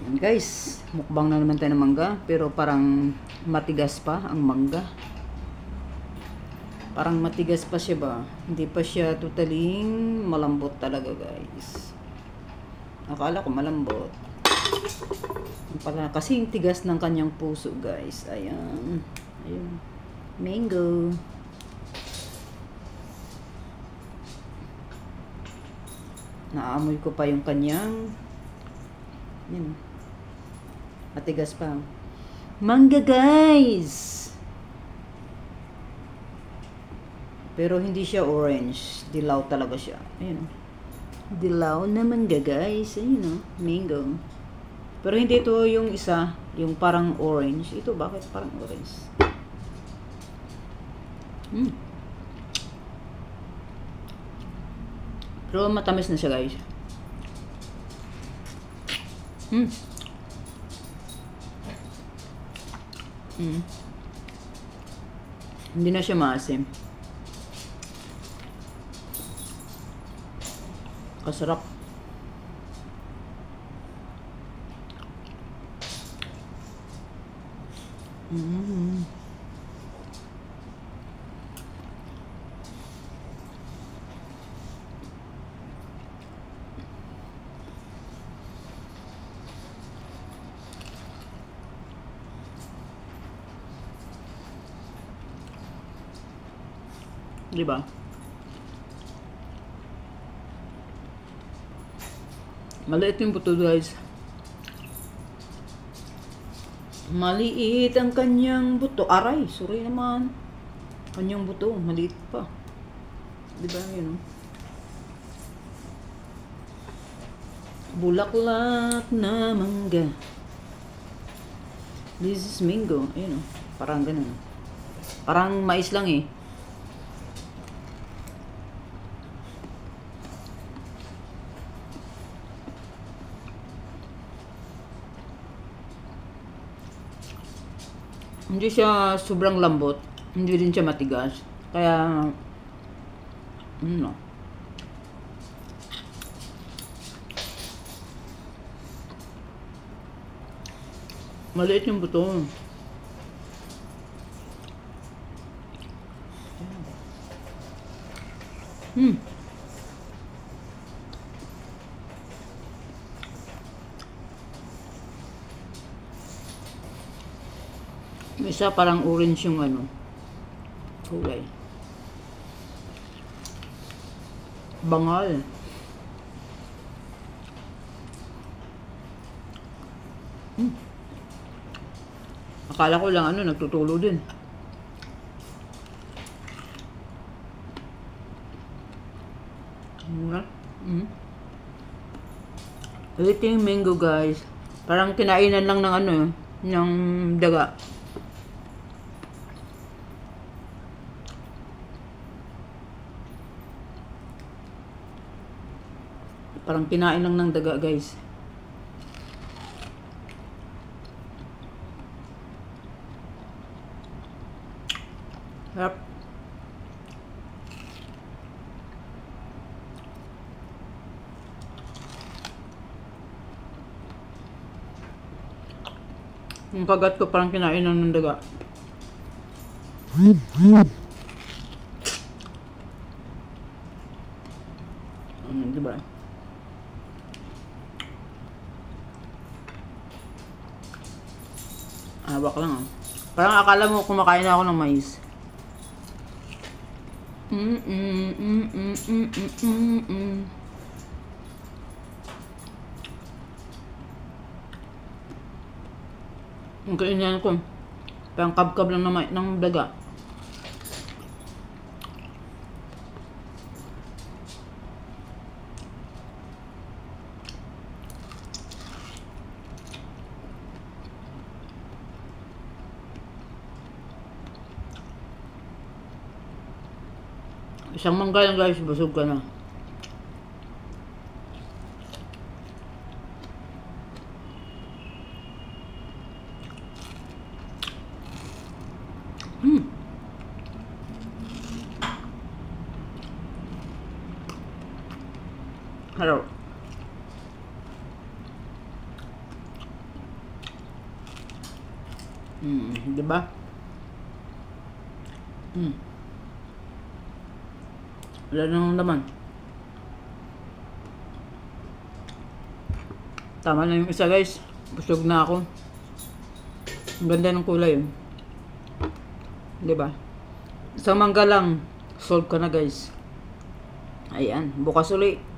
Guys, mukbang na naman tayo ng mangga, pero parang matigas pa ang mangga. Parang matigas pa siya ba? Hindi pa siya totally malambot talaga, guys. Akala ko malambot. Pala, kasi yung tigas ng kanyang puso, guys. Ayan. Ayun. Mango. Naamoy ko pa yung kanyang yun. Matigas pa. Mangga, guys! Pero hindi siya orange. Dilaw talaga siya. Ayun. Dilaw na mangga, guys. Ayun, oh. Mango. Pero hindi ito yung isa. Yung parang orange. Ito, bakit parang orange? Pero matamis na siya, guys. Hindi na siya maasim. Kasarap. Diba? Maliit yung buto, guys. Maliit ang kanyang buto. Aray, sorry naman. Kanyang buto, maliit pa. Diba, yun? Bulaklak na mangga. This is mango. Ayun, parang ganun. Parang mais lang eh. Hindi siya sobrang lambot. Hindi din siya matigas. Kaya, no. Maliit yung buto. Isa parang orange yung ano, kulay. Bangal. Akala ko lang ano, nagtutulo din. Ito yung mango, guys. Parang kinainan lang ng ano, ng daga. Parang kinain lang ng daga, guys. Sarap. Yung kagat ko parang kinain lang ng daga. Diba? Hawak lang, ah. Parang akala mo kumakain na ako ng mais. Ang kainyan ko. Parang kabkab lang ng daga. Isang mangga lang, guys, busog ka na. Hello. Di ba? Wala nang laman. Tama na yung isa, guys. Busog na ako. Ang ganda ng kulay yun. Diba? Sa mangga lang, solve ka na, guys. Ayan. Bukas ulit.